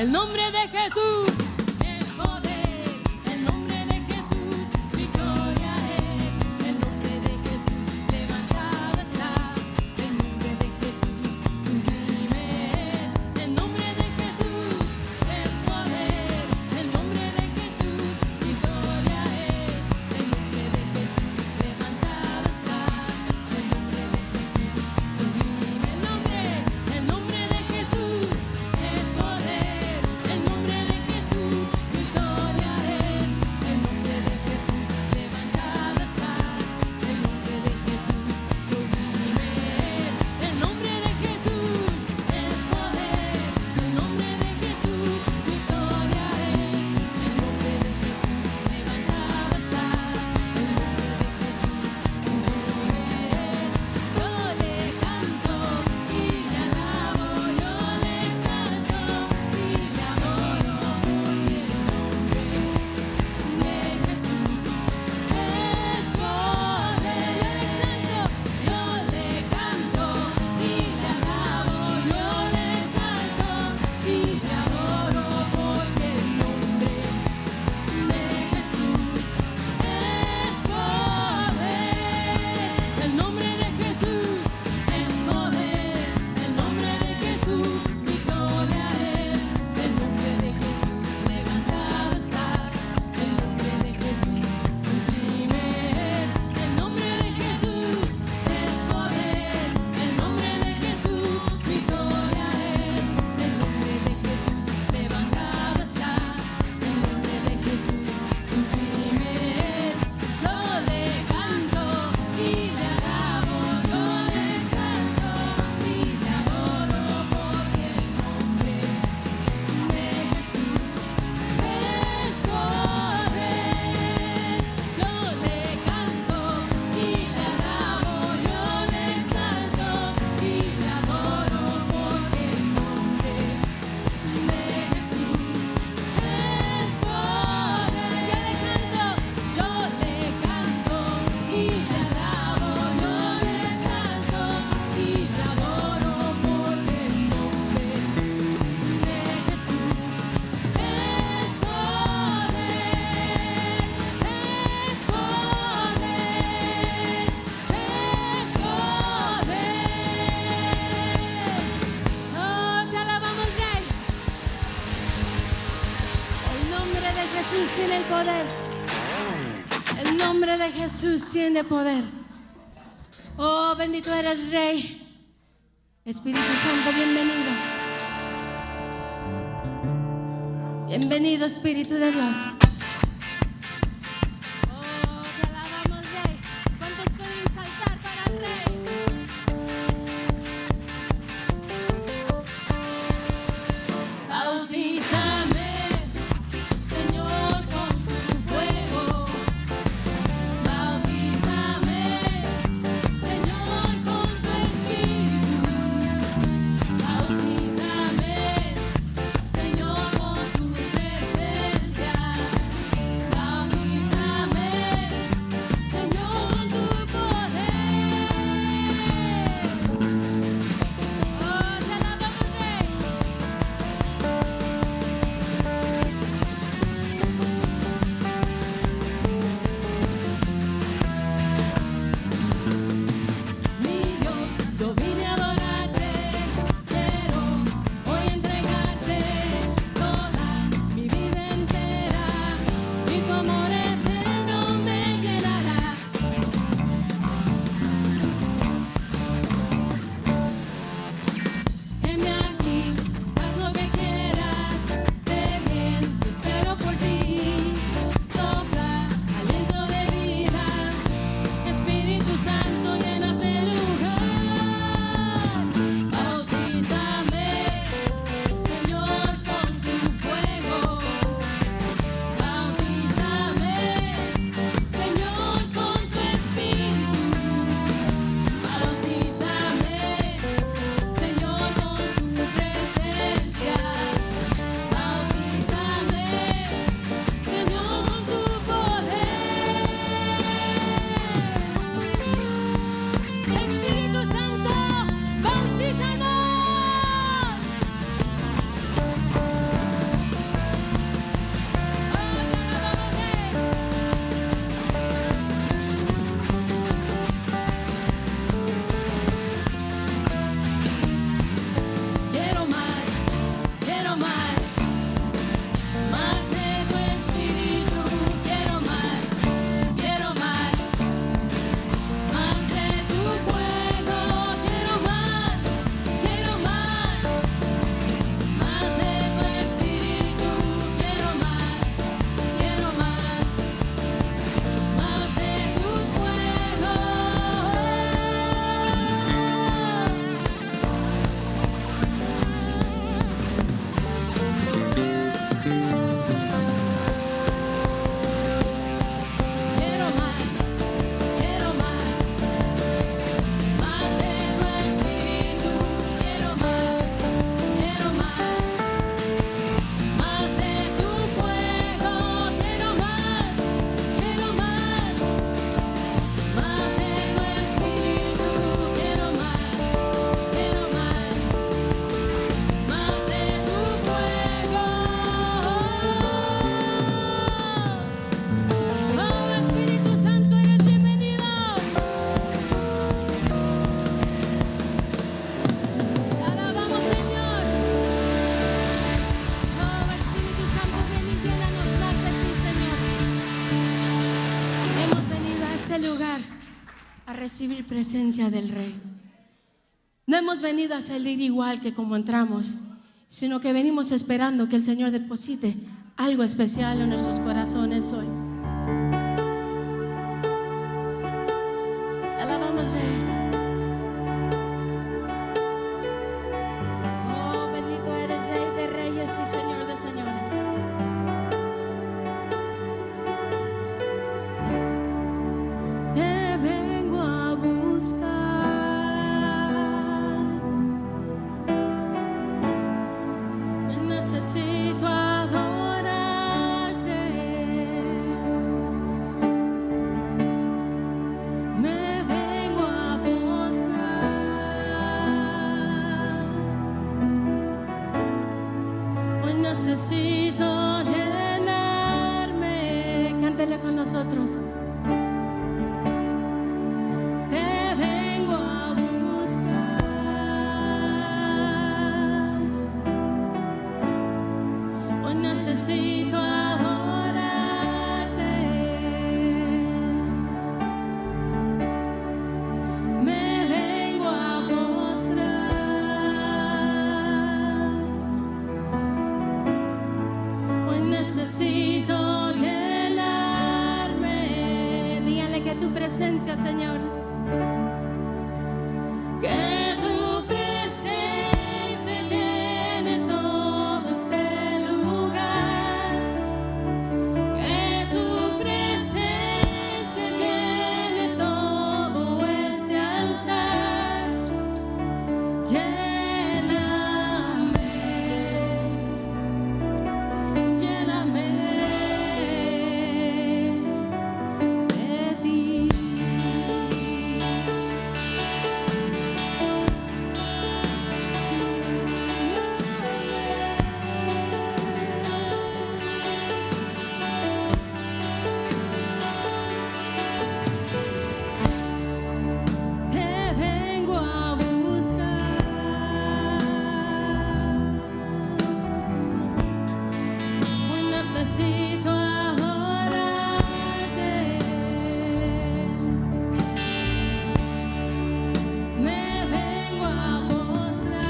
El nombre de Jesús es poder. El nombre de Jesús victoria es. El nombre de Jesús levantado está. El nombre de Jesús sublime es. El nombre de Jesús es poder. El nombre de Jesús victoria es. El nombre de Jesús levantado está. El nombre de Jesús sublime. El nombre de Jesús es poder. El nombre de Jesús victoria es. El nombre de Jesús levantado está. El nombre de Jesús sublime es. El nombre de Jesús es poder. El nombre de Jesús victoria es. El nombre de Jesús levantado está. El nombre de Jesús sublime es. Yo le canto y le alabo, yo le exalto y le adoro, porque el nombre de Jesús es poder. Yo le canto y le alabo, yo le exalto y le adoro, porque el nombre de Jesús es poder. El nombre de Jesús es poder. El nombre de Jesús victoria es. El nombre de Jesús levantado está. El nombre de Jesús sublime es. El nombre de Jesús es poder. El nombre de Jesús victoria es. El nombre de Jesús levantado está. El nombre de Jesús sublime es. Yo le canto y le alabo, yo le exalto y le adoro, porque el nombre de Jesús es poder. Yo le canto y le alabo, yo le exalto y le adoro, porque el nombre de Jesús es poder. Yo le canto y le alabo, yo le exalto y le adoro, porque el nombre de Jesús es poder. Oh, te alabamos, Rey. El nombre de Jesús tiene el poder. El nombre de Jesús tiene poder. Oh, bendito eres, Rey. Espíritu Santo, bienvenido. Bienvenido, Espíritu de Dios. Oh, te alabamos, Rey. ¿Cuántos pueden saltar para el Rey? Bautízame, Señor, con tu fuego. Bautízame, Señor, con tu espíritu. Bautízame, Señor, con tu presencia. recibir presencia del Rey. No hemos venido a salir igual que como entramos, sino que venimos esperando que el Señor deposite algo especial en nuestros corazones hoy. Alabamos, Rey. Oh, bendito eres, Rey de reyes y Señor de señores. Te vengo a buscar. Necesito adorarte. Me vengo a postrar. Hoy necesito llenarme. Cántele con nosotros. Te vengo a buscar. Hoy necesito adorarte. Me vengo a postrar. Hoy necesito llenarme. Dígale que tu presencia, Señor. Que tu presencia llene todo este lugar. Que tu presencia llene todo este altar. Lléname, lléname de ti. Te vengo a buscar. Hoy necesito adorarte. Me vengo a postrarte,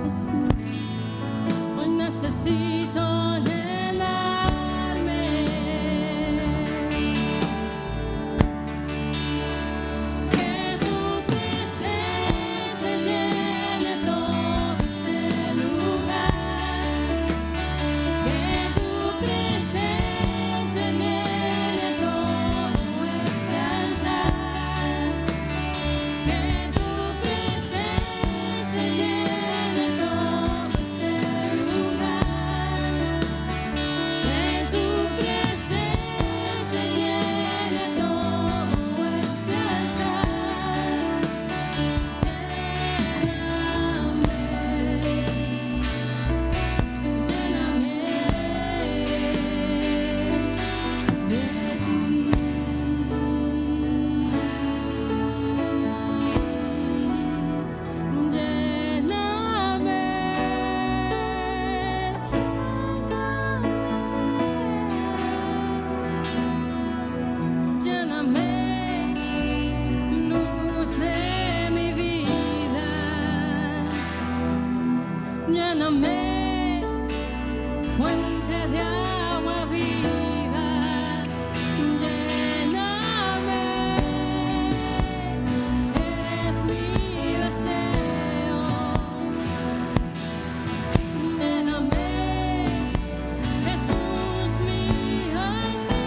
Señor. Hoy necesito llenarme. Que tu presencia llene todo este lugar. Que tu presencia llene todo este altar. Que tu presencia llene todo este lugar. Que tu presencia llene todo este altar. Lléname, lléname de ti. Lléname, luz de mi vida. Lléname, fuente de agua viva. Lléname, eres mi deseo. Lléname, Jesús, mi anhelo.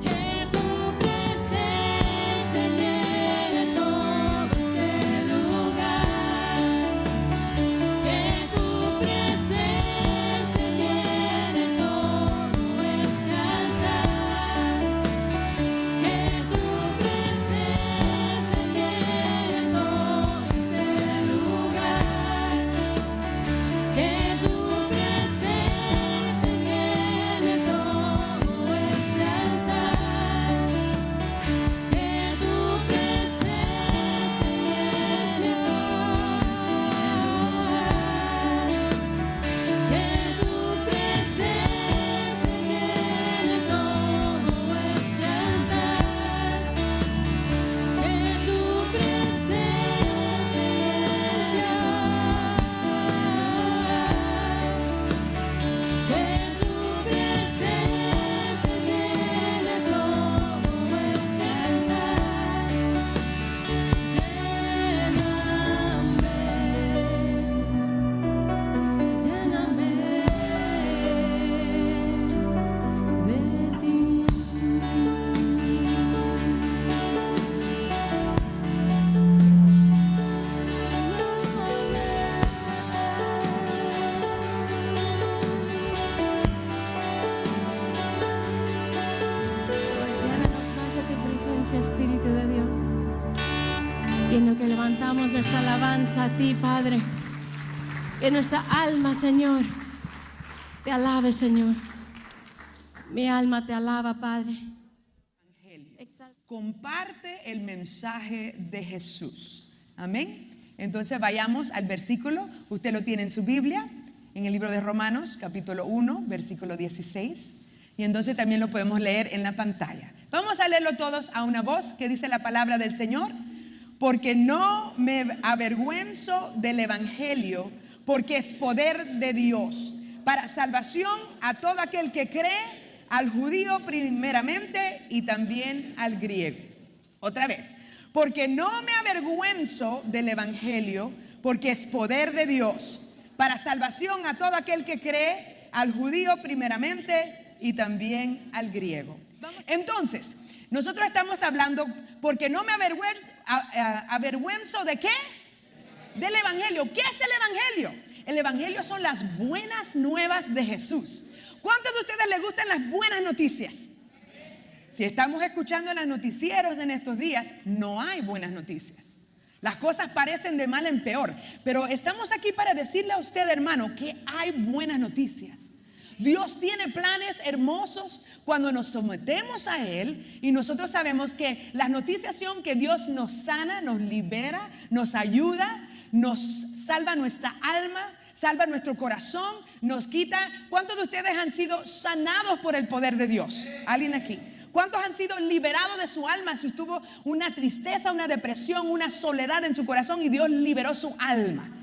Que tu presencia llene todo este lugar. levantamos nuestra alabanza a ti, Padre. Que nuestra alma, Señor, te alabe, Señor. Mi alma te alaba, Padre. Comparte el mensaje de Jesús. Amén. Entonces vayamos al versículo. Usted lo tiene en su Biblia, en el libro de Romanos, capítulo 1, versículo 16. Y entonces también lo podemos leer en la pantalla. Vamos a leerlo todos a una voz que dice la palabra del Señor. Porque no me avergüenzo del evangelio, porque es poder de Dios para salvación a todo aquel que cree, al judío primeramente y también al griego. Otra vez, porque no me avergüenzo del evangelio, porque es poder de Dios para salvación a todo aquel que cree, al judío primeramente y también al griego. Entonces, nosotros estamos hablando, porque no me avergüenzo ¿de qué? Del evangelio. ¿Qué es el evangelio? El evangelio son las buenas nuevas de Jesús. ¿Cuántos de ustedes les gustan las buenas noticias? Si estamos escuchando los noticieros en estos días, no hay buenas noticias. Las cosas parecen de mal en peor. Pero estamos aquí para decirle a usted, hermano, que hay buenas noticias. Dios tiene planes hermosos cuando nos sometemos a Él, y nosotros sabemos que las noticias son que Dios nos sana, nos libera, nos ayuda, nos salva nuestra alma, salva nuestro corazón, nos quita. ¿Cuántos de ustedes han sido sanados por el poder de Dios? ¿Alguien aquí? ¿Cuántos han sido liberados de su alma si tuvo una tristeza, una depresión, una soledad en su corazón y Dios liberó su alma?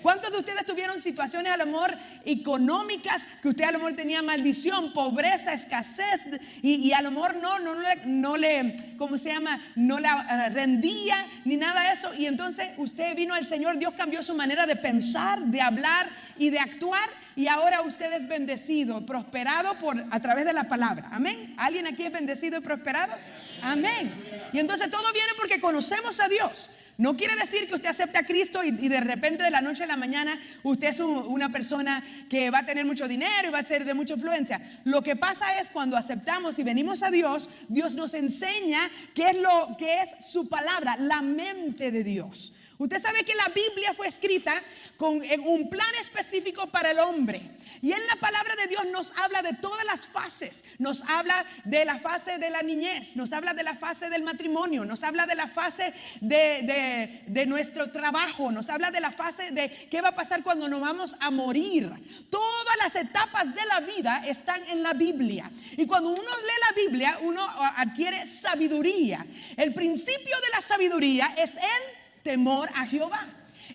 ¿Cuántos de ustedes tuvieron situaciones a lo mejor económicas que usted a lo mejor tenía maldición, pobreza, escasez y a lo mejor no le ¿cómo se llama? No la rendía ni nada de eso, y entonces usted vino al Señor, Dios cambió su manera de pensar, de hablar y de actuar, y ahora usted es bendecido, prosperado a través de la palabra. Amén. ¿Alguien aquí es bendecido y prosperado? Amén. Y entonces todo viene porque conocemos a Dios. No quiere decir que usted acepte a Cristo y de repente de la noche a la mañana usted es una persona que va a tener mucho dinero y va a ser de mucha influencia. Lo que pasa es cuando aceptamos y venimos a Dios, Dios nos enseña qué es lo que es su palabra, la mente de Dios. Usted sabe que la Biblia fue escrita con un plan específico para el hombre. Y en la palabra de Dios nos habla de todas las fases. Nos habla de la fase de la niñez, nos habla de la fase del matrimonio, nos habla de la fase de nuestro trabajo, nos habla de la fase de qué va a pasar cuando nos vamos a morir. Todas las etapas de la vida están en la Biblia. Y cuando uno lee la Biblia, uno adquiere sabiduría. El principio de la sabiduría es el temor a Jehová.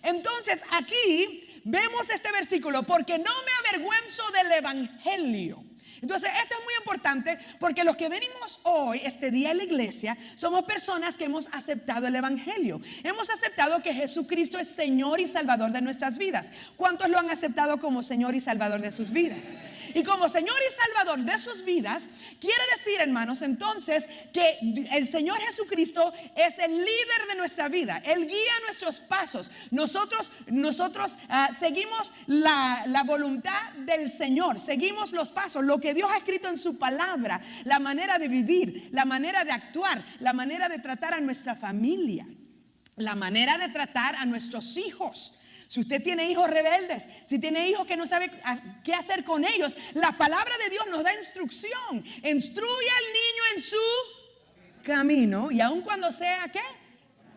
Entonces aquí vemos este versículo, porque no me avergüenzo del evangelio. Entonces esto es muy importante, porque los que venimos hoy, este día en la iglesia, somos personas que hemos aceptado el evangelio. Hemos aceptado que Jesucristo es Señor y Salvador de nuestras vidas. ¿Cuántos lo han aceptado como Señor y Salvador de sus vidas? Y como Señor y Salvador de sus vidas, quiere decir, hermanos, entonces que el Señor Jesucristo es el líder de nuestra vida. Él guía nuestros pasos. Nosotros seguimos la voluntad del Señor. Seguimos los pasos, lo que Dios ha escrito en su palabra, la manera de vivir, la manera de actuar, la manera de tratar a nuestra familia, la manera de tratar a nuestros hijos. Si usted tiene hijos rebeldes, si tiene hijos que no sabe qué hacer con ellos, la palabra de Dios nos da instrucción. Instruye al niño en su camino, y aun cuando sea ¿qué?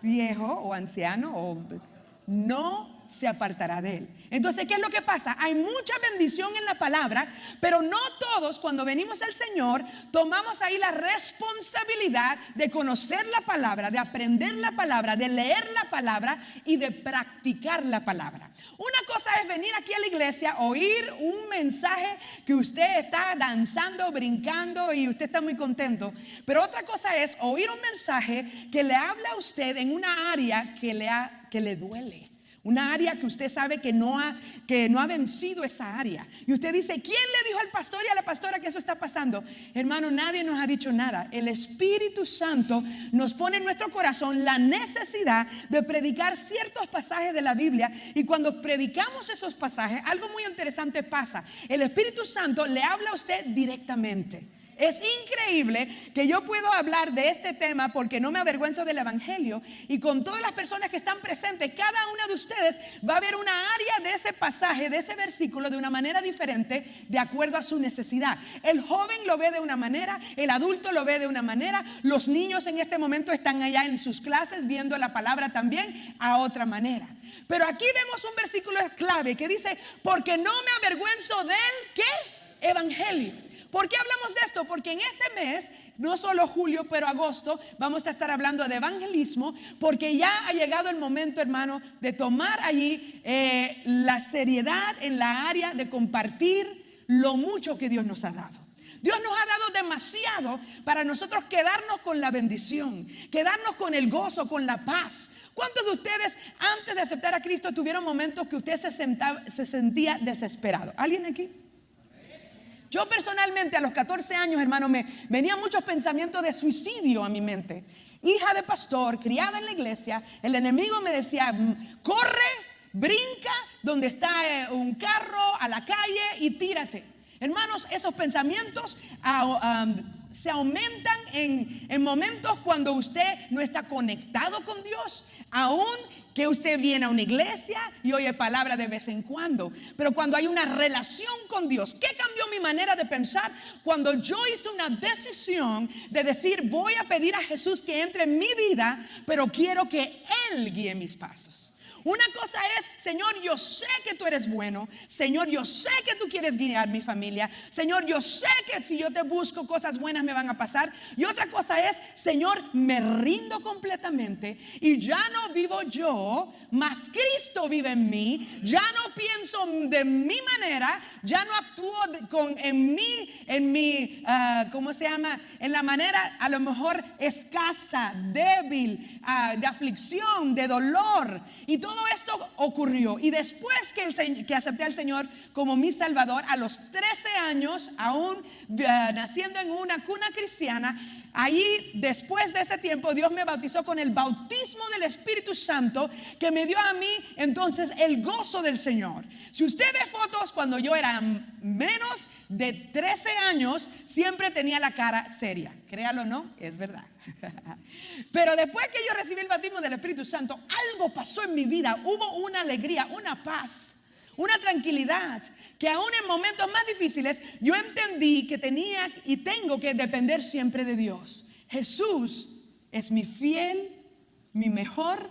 Viejo o anciano, no se apartará de él. Entonces, ¿qué es lo que pasa? Hay mucha bendición en la palabra, pero no todos, cuando venimos al Señor, tomamos ahí la responsabilidad de conocer la palabra, de aprender la palabra, de leer la palabra y de practicar la palabra. Una cosa es venir aquí a la iglesia, oír un mensaje que usted está danzando, brincando y usted está muy contento, pero otra cosa es oír un mensaje que le habla a usted en una área que le duele. Una área que usted sabe que no ha vencido esa área. Y usted dice, ¿quién le dijo al pastor y a la pastora que eso está pasando? Hermano, nadie nos ha dicho nada. El Espíritu Santo nos pone en nuestro corazón la necesidad de predicar ciertos pasajes de la Biblia. Y cuando predicamos esos pasajes, algo muy interesante pasa. El Espíritu Santo le habla a usted directamente. Es increíble que yo puedo hablar de este tema porque no me avergüenzo del evangelio, y con todas las personas que están presentes, cada una de ustedes va a ver una área de ese pasaje, de ese versículo, de una manera diferente, de acuerdo a su necesidad. El joven lo ve de una manera, el adulto lo ve de una manera, los niños en este momento están allá en sus clases viendo la palabra también a otra manera. Pero aquí vemos un versículo clave que dice: porque no me avergüenzo del ¿qué? Evangelio. ¿Por qué hablamos de esto? Porque en este mes, no solo julio, pero agosto, vamos a estar hablando de evangelismo, porque ya ha llegado el momento, hermano, de tomar allí la seriedad en la área de compartir lo mucho que Dios nos ha dado. Dios nos ha dado demasiado para nosotros quedarnos con la bendición, quedarnos con el gozo, con la paz. ¿Cuántos de ustedes antes de aceptar a Cristo tuvieron momentos que usted se sentía desesperado? ¿Alguien aquí? Yo personalmente a los 14 años, hermano, me venían muchos pensamientos de suicidio a mi mente. Hija de pastor, criada en la iglesia, el enemigo me decía: corre, brinca donde está un carro, a la calle y tírate. Hermanos, esos pensamientos se aumentan en momentos cuando usted no está conectado con Dios, aún que usted viene a una iglesia y oye palabra de vez en cuando. Pero cuando hay una relación con Dios, ¿qué cambió mi manera de pensar? Cuando yo hice una decisión de decir: voy a pedir a Jesús que entre en mi vida, pero quiero que Él guíe mis pasos. Una cosa es: Señor, yo sé que tú eres bueno. Señor, yo sé que tú quieres guiar mi familia. Señor, yo sé que si yo te busco, cosas buenas me van a pasar. Y otra cosa es: Señor, me rindo completamente y ya no vivo yo, mas Cristo vive en mí. Ya no pienso de mi manera, ya no actúo en mi ¿cómo se llama? En la manera a lo mejor escasa, débil, de aflicción, de dolor. Y todo esto ocurrió. Y después que acepté al Señor como mi Salvador, a los 13 años, aún naciendo en una cuna cristiana, ahí después de ese tiempo Dios me bautizó con el bautismo del Espíritu Santo, que me dio a mí entonces el gozo del Señor. Si usted ve fotos cuando yo era menos de 13 años, siempre tenía la cara seria. Créalo o no, es verdad. Pero después que yo recibí el bautismo del Espíritu Santo, algo pasó en mi vida. Hubo una alegría, una paz, una tranquilidad, que aún en momentos más difíciles yo entendí que tenía y tengo que depender siempre de Dios. Jesús es mi fiel, mi mejor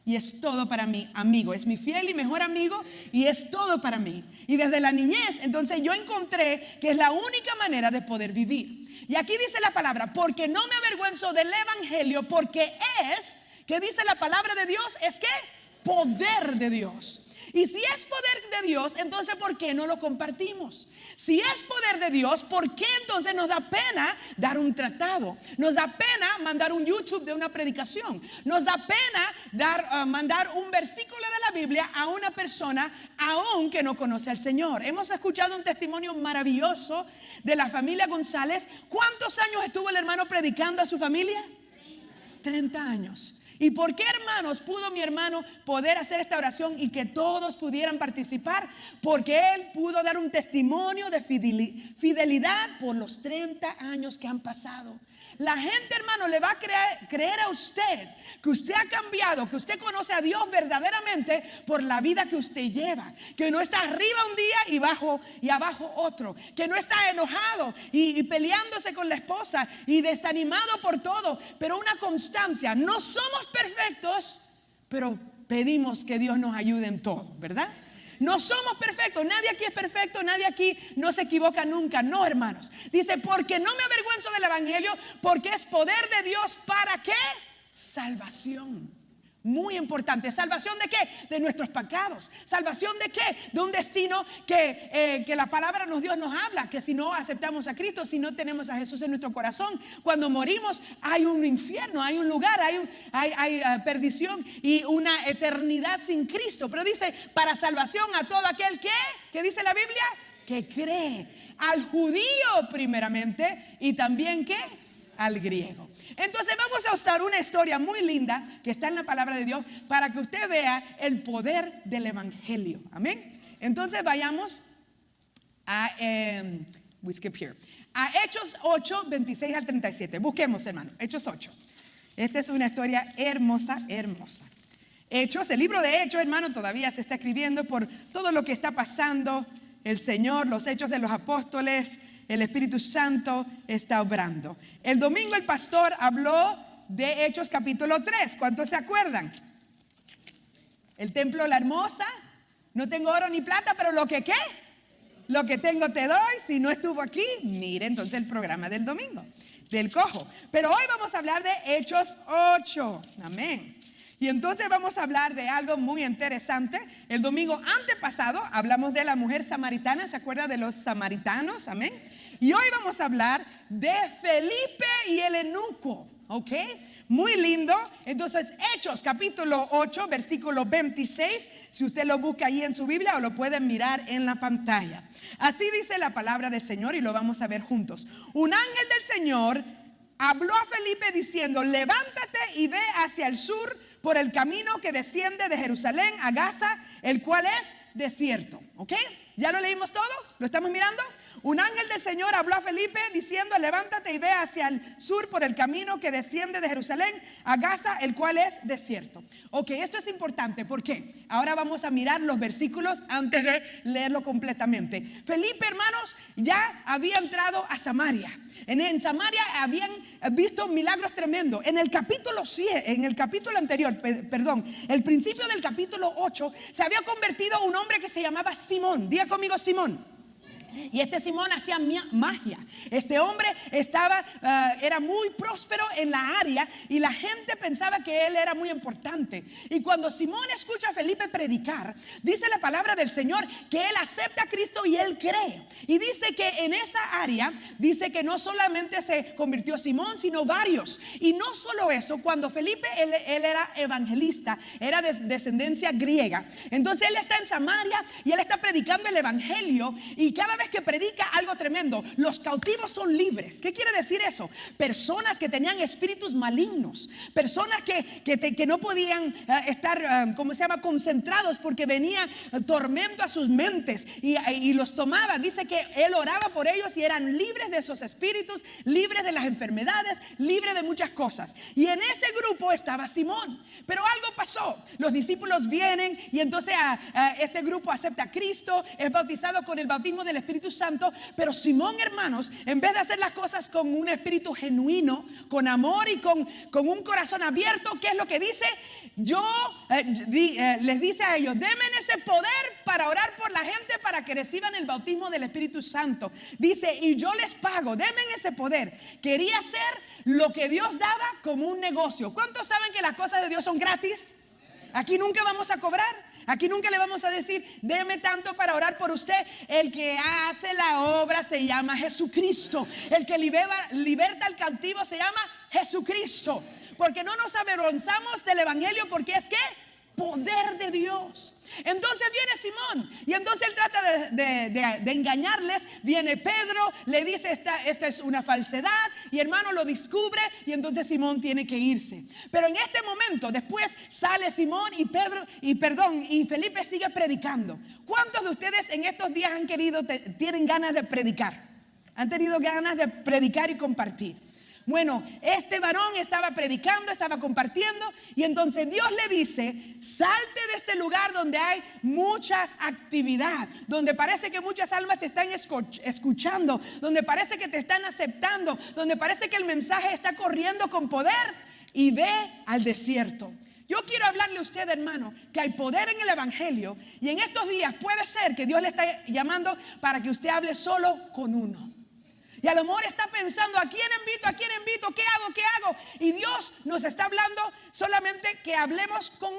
y es todo para mí, amigo. Es mi fiel y mejor amigo y es todo para mí. Y desde la niñez, entonces yo encontré que es la única manera de poder vivir. Y aquí dice la palabra: porque no me avergüenzo del evangelio, porque es, ¿qué dice la palabra de Dios? Es que poder de Dios. Y si es poder de Dios, entonces ¿por qué no lo compartimos? Si es poder de Dios, ¿por qué entonces nos da pena dar un tratado? Nos da pena mandar un YouTube de una predicación. Nos da pena mandar un versículo de la Biblia a una persona aún que no conoce al Señor. Hemos escuchado un testimonio maravilloso de la familia González. ¿Cuántos años estuvo el hermano predicando a su familia? 30 años. ¿Y por qué, hermanos, pudo mi hermano poder hacer esta oración y que todos pudieran participar? Porque él pudo dar un testimonio de fidelidad por los 30 años que han pasado. La gente, hermano, le va a creer a usted que usted ha cambiado, que usted conoce a Dios verdaderamente por la vida que usted lleva, que no está arriba un día y abajo otro, que no está enojado y peleándose con la esposa y desanimado por todo, pero una constancia. No somos perfectos, pero pedimos que Dios nos ayude en todo, ¿verdad? No somos perfectos, nadie aquí es perfecto, nadie aquí no se equivoca nunca, no, hermanos. Dice: porque no me avergüenzo del evangelio, porque es poder de Dios. ¿Para qué? Salvación. Muy importante. ¿Salvación de qué? De nuestros pecados. ¿Salvación de qué? De un destino que la palabra Dios nos habla, que si no aceptamos a Cristo, si no tenemos a Jesús en nuestro corazón, cuando morimos hay un infierno, hay un lugar, hay perdición y una eternidad sin Cristo. Pero dice: para salvación a todo aquel que dice la Biblia, que cree. Al judío primeramente y también ¿qué? Al griego. Entonces vamos a usar una historia muy linda que está en la palabra de Dios para que usted vea el poder del evangelio. Amén. Entonces vayamos a We skip here. A Hechos 8, 26 al 37. Busquemos, hermano. Hechos 8. Esta es una historia hermosa, hermosa. Hechos, el libro de Hechos, hermano, todavía se está escribiendo por todo lo que está pasando. El Señor, los hechos de los apóstoles, el Espíritu Santo está obrando. El domingo el pastor habló de Hechos capítulo 3. ¿Cuántos se acuerdan? El templo La Hermosa. No tengo oro ni plata, pero lo que ¿qué? Lo que tengo te doy. Si no estuvo aquí, mire entonces el programa del domingo, del cojo. Pero hoy vamos a hablar de Hechos 8. Amén. Y entonces vamos a hablar de algo muy interesante. El domingo antepasado hablamos de la mujer samaritana. ¿Se acuerda de los samaritanos? Amén. Y hoy vamos a hablar de Felipe y el eunuco. ¿Ok? Muy lindo. Entonces, Hechos capítulo 8, versículo 26. Si usted lo busca ahí en su Biblia o lo pueden mirar en la pantalla. Así dice la palabra del Señor y lo vamos a ver juntos. Un ángel del Señor habló a Felipe diciendo: levántate y ve hacia el sur por el camino que desciende de Jerusalén a Gaza, el cual es desierto. ¿Ok? ¿Ya lo leímos todo? ¿Lo estamos mirando? Un ángel del Señor habló a Felipe diciendo: levántate y ve hacia el sur por el camino que desciende de Jerusalén a Gaza, el cual es desierto. Ok, esto es importante. ¿Por qué? Ahora vamos a mirar los versículos antes de leerlo completamente. Felipe, hermanos, ya había entrado a Samaria. En Samaria habían visto milagros tremendos. En el capítulo anterior, el principio del capítulo 8, se había convertido un hombre que se llamaba Simón. Diga conmigo, Simón. Y este Simón hacía magia. Este hombre era muy próspero en la área y la gente pensaba que él era muy importante. Y cuando Simón escucha a Felipe predicar, dice la palabra del Señor que él acepta a Cristo y él cree. Y dice que en esa área, dice que no solamente se convirtió Simón, sino varios. Y no solo eso, cuando Felipe, él era evangelista, era de descendencia griega. Entonces él está en Samaria y él está predicando el evangelio, y cada vez que predica algo tremendo, los cautivos son libres. ¿Qué quiere decir eso? Personas que tenían espíritus malignos, personas que no podían estar, concentrados porque venía tormento a sus mentes y los tomaba. Dice que él oraba por ellos y eran libres de esos espíritus, libres de las enfermedades, libres de muchas cosas. Y en ese grupo estaba Simón. Pero algo pasó. Los discípulos vienen y entonces este grupo acepta a Cristo, es bautizado con el bautismo del Espíritu Santo. Pero Simón, hermanos, en vez de hacer las cosas con un espíritu genuino, con amor y con un corazón abierto, ¿qué es lo que dice? Les dice a ellos: denme ese poder para orar por la gente para que reciban el bautismo del Espíritu Santo. Dice: y yo les pago, denme ese poder. Quería hacer lo que Dios daba como un negocio. ¿Cuántos saben que las cosas de Dios son gratis? Aquí nunca vamos a cobrar. Aquí nunca le vamos a decir: déme tanto para orar por usted. El que hace la obra se llama Jesucristo. El que liberta al cautivo se llama Jesucristo. Porque no nos avergonzamos del evangelio, porque es ¿qué? Poder de Dios. Entonces viene Simón y entonces él trata de engañarles. Viene Pedro, le dice: esta es una falsedad, y hermano lo descubre, y entonces Simón tiene que irse. Pero en este momento después sale Simón y Felipe sigue predicando. ¿Cuántos de ustedes en estos días tienen ganas de predicar? ¿Han tenido ganas de predicar y compartir? Bueno, este varón estaba predicando, estaba compartiendo, y entonces Dios le dice: salte de este lugar donde hay mucha actividad, donde parece que muchas almas te están escuchando, donde parece que te están aceptando, donde parece que el mensaje está corriendo con poder, y ve al desierto. Yo quiero hablarle a usted, hermano, que hay poder en el evangelio, y en estos días puede ser que Dios le está llamando para que usted hable solo con uno. Y a lo mejor está pensando: ¿a quién invito? ¿Qué hago? Y Dios nos está hablando solamente que hablemos con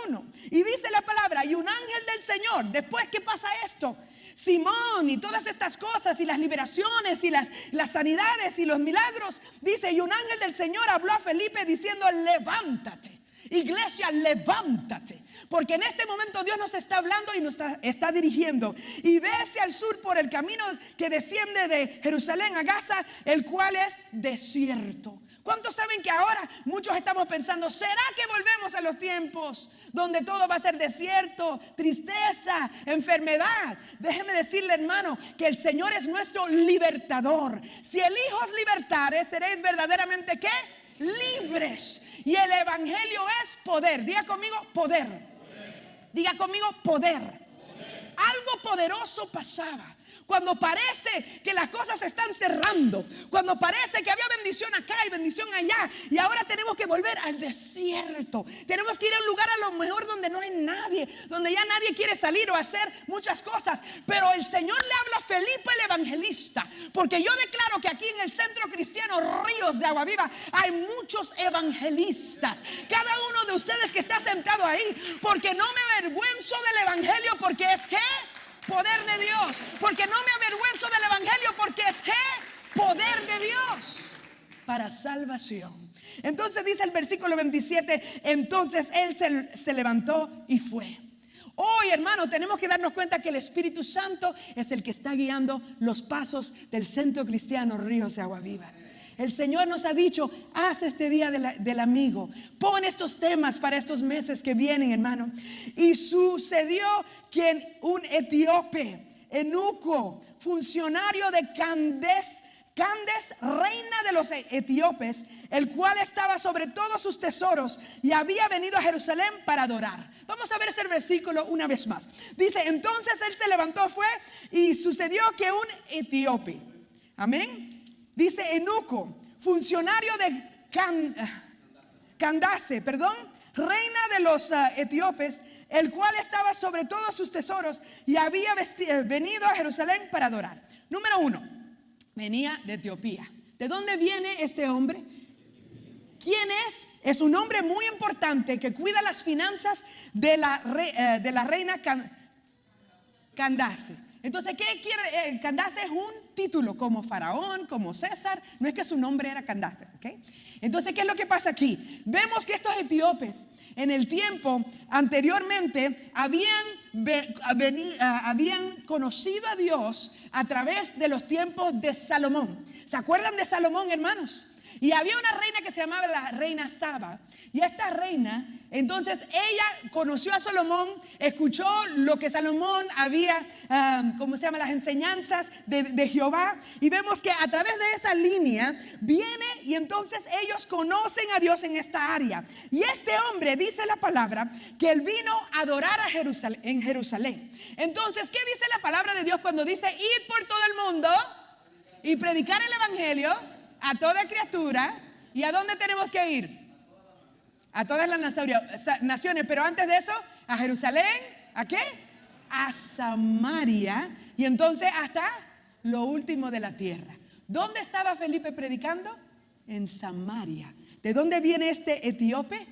uno. Y dice la palabra: y un ángel del Señor, después que pasa esto, Simón y todas estas cosas y las liberaciones y las sanidades y los milagros, dice: y un ángel del Señor habló a Felipe diciendo: levántate. Iglesia, levántate, porque en este momento Dios nos está hablando y nos está dirigiendo. Y ve hacia el sur por el camino que desciende de Jerusalén a Gaza, el cual es desierto. ¿Cuántos saben que ahora muchos estamos pensando, ¿será que volvemos a los tiempos donde todo va a ser desierto, tristeza, enfermedad? Déjeme decirle, hermano, que el Señor es nuestro libertador. Si el Hijo os libertare, seréis verdaderamente ¿qué? Libres. Y el Evangelio es poder. Diga conmigo, poder. Diga conmigo, poder. Algo poderoso pasaba. Cuando parece que las cosas se están cerrando, cuando parece que había bendición acá y bendición allá, y ahora tenemos que volver al desierto, tenemos que ir a un lugar a lo mejor donde no hay nadie, donde ya nadie quiere salir o hacer muchas cosas, pero el Señor le habla a Felipe el evangelista, porque yo declaro que aquí en el Centro Cristiano Ríos de Agua Viva hay muchos evangelistas, cada uno de ustedes que está sentado ahí, porque no me avergüenzo del evangelio, porque es que poder de Dios, porque no me avergüenzo del evangelio, porque es que poder de Dios para salvación. Entonces dice el versículo 27, entonces él se levantó y fue. Hoy, hermano, tenemos que darnos cuenta que el Espíritu Santo es el que está guiando los pasos del Centro Cristiano Ríos de Agua Viva. El Señor nos ha dicho, haz este día del amigo, pon estos temas para estos meses que vienen, hermano. Y sucedió que un etíope, eunuco, funcionario de Candace, reina de los etíopes, el cual estaba sobre todos sus tesoros y había venido a Jerusalén para adorar. Vamos a ver ese versículo una vez más. Dice, entonces él se levantó, fue, y sucedió que un etíope, amén, dice eunuco, funcionario de Candace, reina de los etíopes, el cual estaba sobre todos sus tesoros y había venido a Jerusalén para adorar. Número 1, venía de Etiopía. ¿De dónde viene este hombre? ¿Quién es? Es un hombre muy importante que cuida las finanzas de la reina Candace. Entonces, ¿qué quiere? Candace es un título como faraón, como César. No es que su nombre era Candace, ¿ok? Entonces, ¿qué es lo que pasa aquí? Vemos que estos etíopes en el tiempo anteriormente habían conocido a Dios a través de los tiempos de Salomón. ¿Se acuerdan de Salomón, hermanos? Y había una reina que se llamaba la reina Saba. Y esta reina, entonces ella conoció a Salomón, escuchó lo que Salomón había, las enseñanzas de Jehová. Y vemos que a través de esa línea viene y entonces ellos conocen a Dios en esta área. Y este hombre dice la palabra que él vino a adorar a en Jerusalén. Entonces, ¿qué dice la palabra de Dios cuando dice ir por todo el mundo y predicar el evangelio a toda criatura? ¿Y a dónde tenemos que ir? A todas las naciones, pero antes de eso, a Jerusalén, ¿a qué? A Samaria, y entonces hasta lo último de la tierra. ¿Dónde estaba Felipe predicando? En Samaria. ¿De dónde viene este etíope?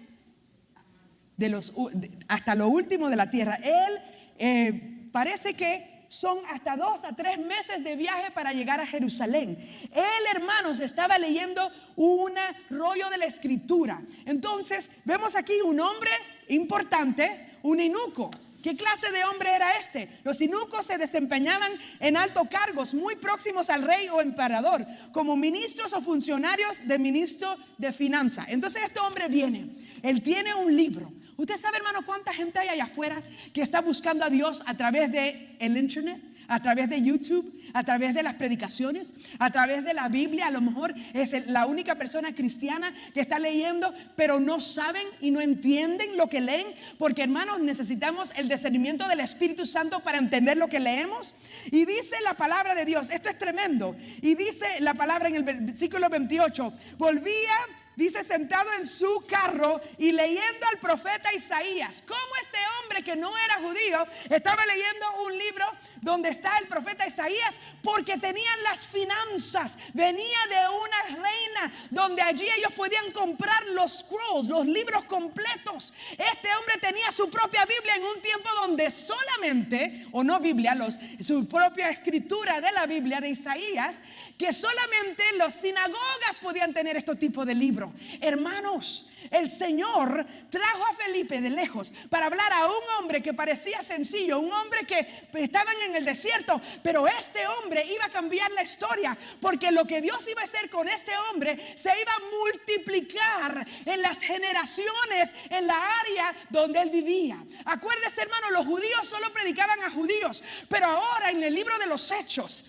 Hasta lo último de la tierra. Él parece que son hasta 2 a 3 meses de viaje para llegar a Jerusalén. Él, hermanos, estaba leyendo un rollo de la escritura. Entonces, vemos aquí un hombre importante, un eunuco. ¿Qué clase de hombre era este? Los eunucos se desempeñaban en altos cargos, muy próximos al rey o emperador, como ministros o funcionarios de ministro de finanzas. Entonces, este hombre viene, él tiene un libro. Usted sabe, hermano, cuánta gente hay allá afuera que está buscando a Dios a través de el internet, a través de YouTube, a través de las predicaciones, a través de la Biblia. A lo mejor es la única persona cristiana que está leyendo, pero no saben y no entienden lo que leen, porque, hermanos, necesitamos el discernimiento del Espíritu Santo para entender lo que leemos. Y dice la palabra de Dios, esto es tremendo, y dice la palabra en el versículo 28, volvía, dice, sentado en su carro y leyendo al profeta Isaías. ¿Cómo este hombre que no era judío estaba leyendo un libro donde está el profeta Isaías? Porque tenían las finanzas. Venía de una reina donde allí ellos podían comprar los scrolls, los libros completos. Este hombre tenía su propia Biblia en un tiempo donde solamente, o no Biblia, su propia escritura de la Biblia de Isaías, que solamente las sinagogas podían tener este tipo de libro. Hermanos, el Señor trajo a Felipe de lejos para hablar a un hombre que parecía sencillo, un hombre que estaban en el desierto, pero este hombre iba a cambiar la historia, porque lo que Dios iba a hacer con este hombre se iba a multiplicar en las generaciones, en la área donde él vivía. Acuérdese, hermano, los judíos solo predicaban a judíos, pero ahora en el libro de los Hechos,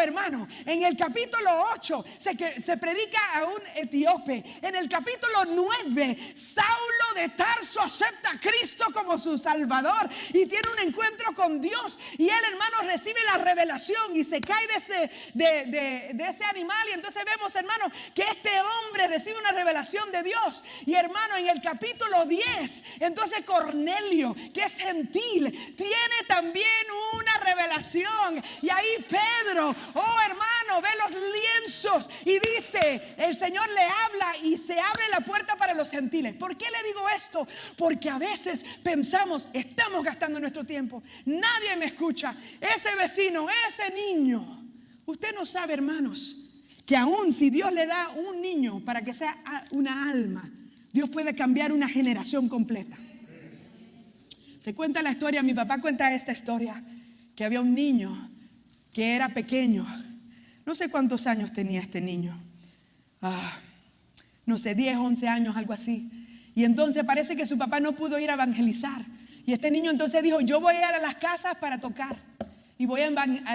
hermano, en el capítulo 8 se predica a un etíope. En el capítulo 9, Saulo de Tarso acepta a Cristo como su Salvador y tiene un encuentro con Dios. Y él, hermano, recibe la revelación y se cae de ese animal. Y entonces vemos, hermano, que este hombre recibe una revelación de Dios. Y, hermano, en el capítulo 10, entonces Cornelio, que es gentil, tiene también una revelación. Y ahí Pedro, hermano, ve los lienzos y dice, el Señor le habla y se abre la puerta para los gentiles. ¿Por qué le digo esto? Porque a veces pensamos, estamos gastando nuestro tiempo, nadie me escucha, ese vecino, ese niño. Usted no sabe, hermanos, que aún si Dios le da un niño para que sea una alma, Dios puede cambiar una generación completa. Se cuenta la historia, mi papá cuenta esta historia, que había un niño que era pequeño. No sé cuántos años tenía este niño. No sé, 10, 11 años, algo así. Y entonces parece que su papá no pudo ir a evangelizar. Y este niño entonces dijo, yo voy a ir a las casas para tocar. Y voy a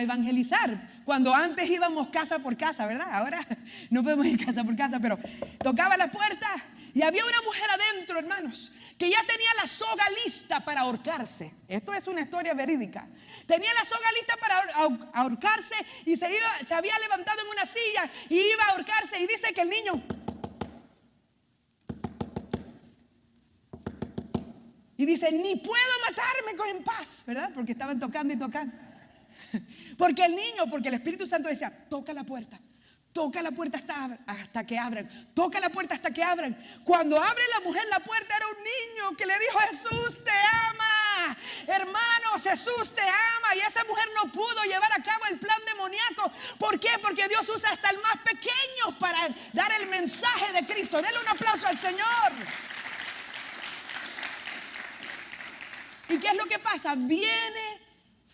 evangelizar. Cuando antes íbamos casa por casa, ¿verdad? Ahora no podemos ir casa por casa, pero tocaba la puerta. Y había una mujer adentro, hermanos, que ya tenía la soga lista para ahorcarse. Esto es una historia verídica. Tenía la soga lista para ahorcarse y se había levantado en una silla y iba a ahorcarse. Y dice que el niño... Y dice, ni puedo matarme en paz, ¿verdad? Porque estaban tocando y tocando. Porque el Espíritu Santo decía, toca la puerta hasta que abran. Toca la puerta hasta que abran. Cuando abre la mujer la puerta, era un niño que le dijo, Jesús te ama. Hermanos, Jesús te ama. Y esa mujer no pudo llevar a cabo el plan demoníaco. ¿Por qué? Porque Dios usa hasta el más pequeño para dar el mensaje de Cristo. Denle un aplauso al Señor. ¿Y qué es lo que pasa? Viene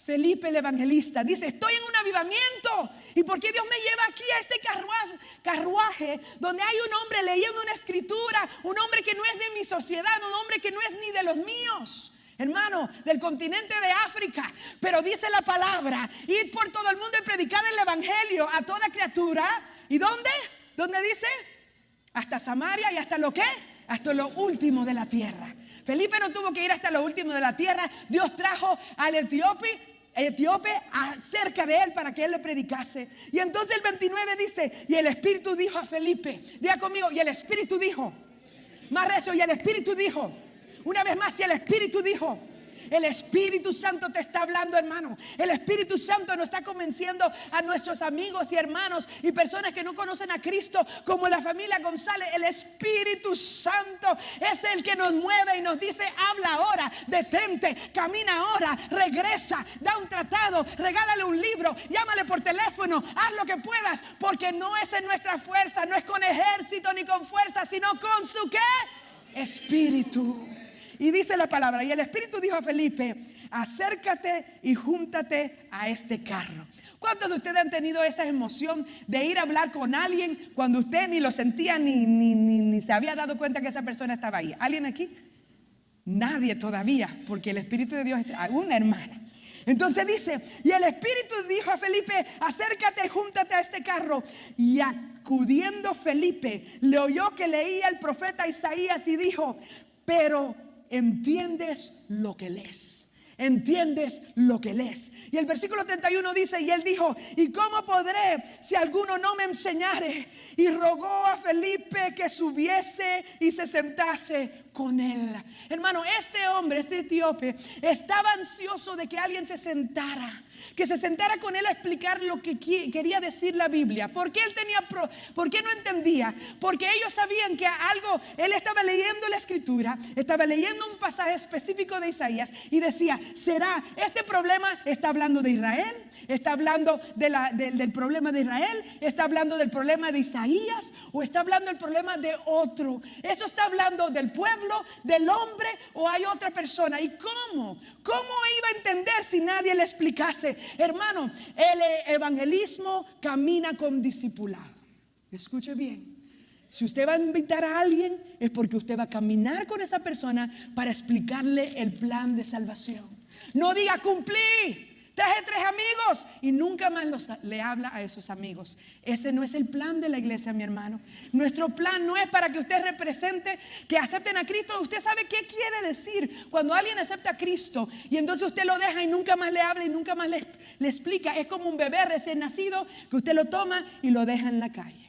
Felipe el evangelista, dice, estoy en un avivamiento. ¿Y por qué Dios me lleva aquí a este carruaje donde hay un hombre leyendo una escritura? Un hombre que no es de mi sociedad, un hombre que no es ni de los míos, hermano, del continente de África. Pero dice la palabra, ir por todo el mundo y predicar el evangelio a toda criatura. ¿Y dónde? ¿Dónde dice? Hasta Samaria y hasta lo ¿qué? Hasta lo último de la tierra. Felipe no tuvo que ir hasta lo último de la tierra. Dios trajo al etíope acerca de él para que él le predicase. Y entonces el 29 dice, y el Espíritu dijo a Felipe, diga conmigo, y el Espíritu dijo, más recio, y el Espíritu dijo, una vez más, y el Espíritu dijo. El Espíritu Santo te está hablando, hermano. El Espíritu Santo nos está convenciendo a nuestros amigos y hermanos y personas que no conocen a Cristo, como la familia González. El Espíritu Santo es el que nos mueve y nos dice, habla ahora, detente, camina ahora, regresa, da un tratado, regálale un libro, llámale por teléfono, haz lo que puedas, porque no es en nuestra fuerza, no es con ejército ni con fuerza, sino con su ¿qué? Espíritu. Y dice la palabra, y el Espíritu dijo a Felipe, acércate y júntate a este carro. ¿Cuántos de ustedes han tenido esa emoción de ir a hablar con alguien cuando usted ni lo sentía ni se había dado cuenta que esa persona estaba ahí? ¿Alguien aquí? Nadie todavía, porque el Espíritu de Dios está, una hermana. Entonces dice, y el Espíritu dijo a Felipe, acércate y júntate a este carro. Y acudiendo Felipe, le oyó que leía el profeta Isaías y dijo, pero ¿entiendes lo que lees? ¿Entiendes lo que lees? Y el versículo 31 dice, y él dijo, ¿y cómo podré si alguno no me enseñare? Y rogó a Felipe que subiese y se sentase con él. Hermano, este hombre, este etíope, estaba ansioso de que alguien se sentara con él a explicar lo que quería decir la Biblia. ¿Por qué no entendía? Porque ellos sabían que él estaba leyendo la escritura, estaba leyendo un pasaje específico de Isaías y decía, ¿será este problema está hablando de Israel? ¿Está hablando del problema de Israel? ¿Está hablando del problema de Isaías? ¿O está hablando del problema de otro? ¿Eso está hablando del pueblo, del hombre o hay otra persona? ¿Y cómo? ¿Cómo iba a entender si nadie le explicase? Hermano, el evangelismo camina con discipulado. Escuche bien. Si usted va a invitar a alguien, es porque usted va a caminar con esa persona para explicarle el plan de salvación. No diga cumplí, traje 3 amigos y nunca más le habla a esos amigos. Ese no es el plan de la iglesia, mi hermano. Nuestro plan no es para que usted represente que acepten a Cristo. Usted sabe qué quiere decir cuando alguien acepta a Cristo y entonces usted lo deja y nunca más le habla y nunca más le explica. Es como un bebé recién nacido que usted lo toma y lo deja en la calle.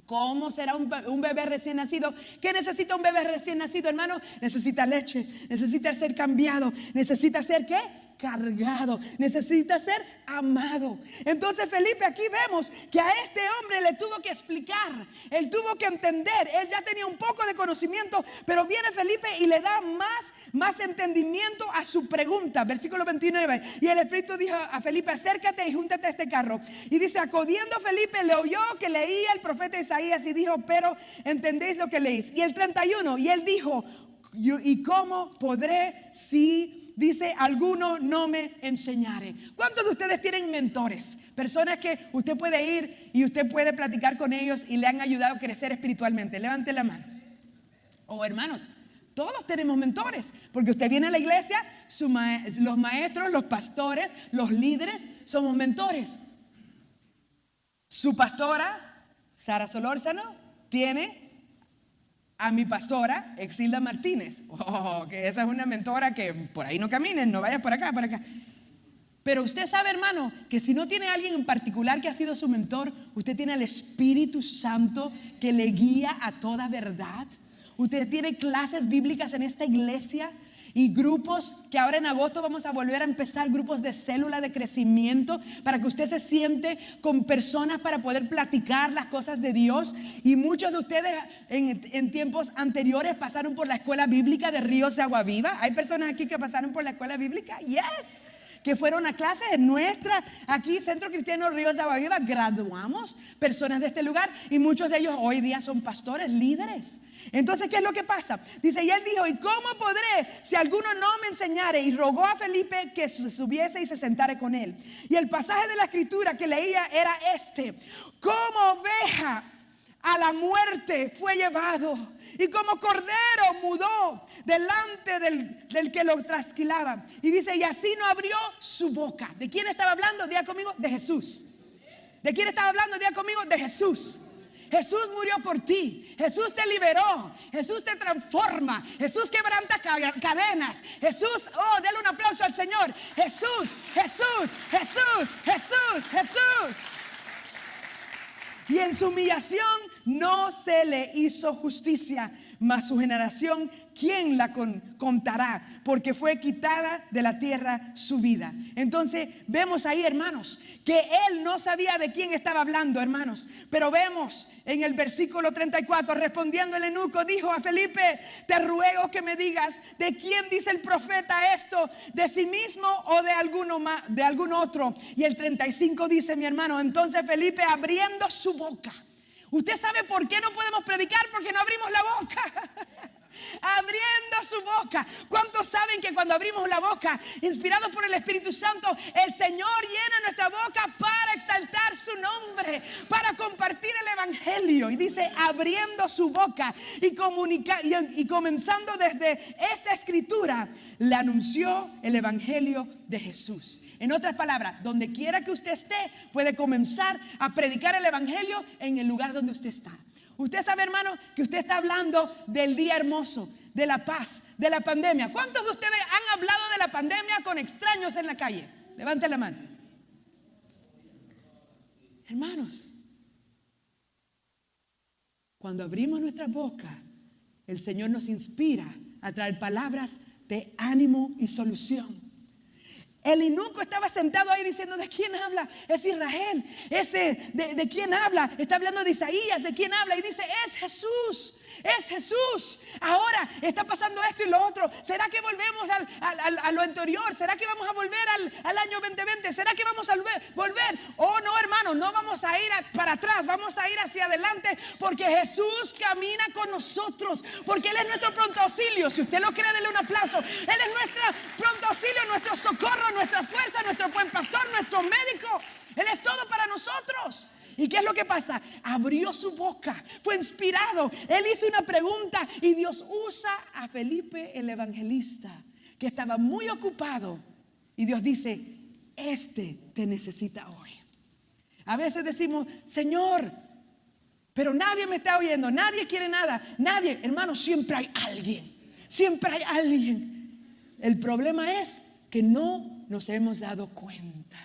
¿Cómo será un bebé recién nacido? ¿Qué necesita un bebé recién nacido, hermano? Necesita leche, necesita ser cambiado, necesita ser ¿qué? Cargado, necesita ser amado. Entonces Felipe, aquí vemos que a este hombre le tuvo que explicar, él tuvo que entender, él ya tenía un poco de conocimiento, pero viene Felipe y le da más entendimiento a su pregunta. Versículo 29. Y el Espíritu dijo a Felipe: acércate y júntate a este carro. Y dice: acudiendo Felipe, le oyó que leía el profeta Isaías y dijo: pero ¿entendéis lo que leéis? Y el 31, y él dijo: ¿y cómo podré si, dice, alguno no me enseñare? ¿Cuántos de ustedes tienen mentores? Personas que usted puede ir y usted puede platicar con ellos y le han ayudado a crecer espiritualmente. Levante la mano. O hermanos, todos tenemos mentores, porque usted viene a la iglesia, los maestros, los pastores, los líderes, somos mentores. Su pastora, Sara Solórzano, tiene a mi pastora, Exilda Martínez. Oh, que esa es una mentora que por ahí no caminen, no vayas por acá, por acá. Pero usted sabe, hermano, que si no tiene a alguien en particular que ha sido su mentor, usted tiene al Espíritu Santo que le guía a toda verdad. Usted tiene clases bíblicas en esta iglesia y grupos que ahora en agosto vamos a volver a empezar, grupos de célula de crecimiento para que usted se siente con personas para poder platicar las cosas de Dios. Y muchos de ustedes en tiempos anteriores pasaron por la escuela bíblica de Ríos de Agua Viva. Hay personas aquí que pasaron por la escuela bíblica, yes, que fueron a clases en nuestra, aquí Centro Cristiano Ríos de Agua Viva. Graduamos personas de este lugar y muchos de ellos hoy día son pastores, líderes. Entonces, ¿qué es lo que pasa? Dice, y él dijo: ¿y cómo podré si alguno no me enseñare? Y rogó a Felipe que subiese y se sentare con él. Y el pasaje de la escritura que leía era este: como oveja a la muerte fue llevado, y como cordero mudó delante del que lo trasquilaba. Y dice, y así no abrió su boca. ¿De quién estaba hablando? Diga conmigo, de Jesús. ¿De quién estaba hablando? Diga conmigo, de Jesús. Jesús murió por ti, Jesús te liberó, Jesús te transforma, Jesús quebranta cadenas, Jesús, oh, denle un aplauso al Señor. Jesús, Jesús, Jesús, Jesús, Jesús. Y en su humillación no se le hizo justicia, mas su generación, ¿quién la contará? Porque fue quitada de la tierra su vida. Entonces vemos ahí, hermanos, que él no sabía de quién estaba hablando, hermanos. Pero vemos en el versículo 34, respondiendo el eunuco, dijo a Felipe: te ruego que me digas, ¿de quién dice el profeta esto? ¿De sí mismo o de algún otro? Y el 35 dice, mi hermano, entonces Felipe, abriendo su boca. ¿Usted sabe por qué no podemos predicar? Porque no abrimos la boca. Abriendo su boca. ¿Cuántos saben que cuando abrimos la boca, inspirados por el Espíritu Santo, el Señor llena nuestra boca para exaltar su nombre, para compartir el evangelio? Y dice, abriendo su boca y comenzando desde esta escritura, le anunció el evangelio de Jesús. En otras palabras, donde quiera que usted esté, puede comenzar a predicar el evangelio en el lugar donde usted está. Usted sabe, hermano, que usted está hablando del día hermoso, de la paz, de la pandemia. ¿Cuántos de ustedes han hablado de la pandemia con extraños en la calle? Levante la mano. Hermanos, cuando abrimos nuestra boca, el Señor nos inspira a traer palabras de ánimo y solución. El eunuco estaba sentado ahí diciendo, ¿de quién habla? Es Israel. ¿De quién habla? Está hablando de Isaías. ¿De quién habla? Y dice, es Jesús. es Jesús. Ahora está pasando esto y lo otro. ¿Será que volvemos a lo anterior? ¿Será que vamos a volver al año 2020? ¿Será que vamos a volver? Oh no, hermano, no vamos a ir para atrás, vamos a ir hacia adelante, porque Jesús camina con nosotros, porque Él es nuestro pronto auxilio. Si usted lo cree, denle un aplauso. Él es nuestro pronto auxilio, nuestro socorro, nuestra fuerza, nuestro buen pastor, nuestro médico. Él es todo para nosotros. ¿Y qué es lo que pasa? Abrió su boca, fue inspirado. Él hizo una pregunta y Dios usa a Felipe el evangelista, que estaba muy ocupado. Y Dios dice, este te necesita hoy. A veces decimos, Señor, pero nadie me está oyendo, nadie quiere nada. Nadie, hermano, siempre hay alguien. Siempre hay alguien. El problema es que no nos hemos dado cuenta.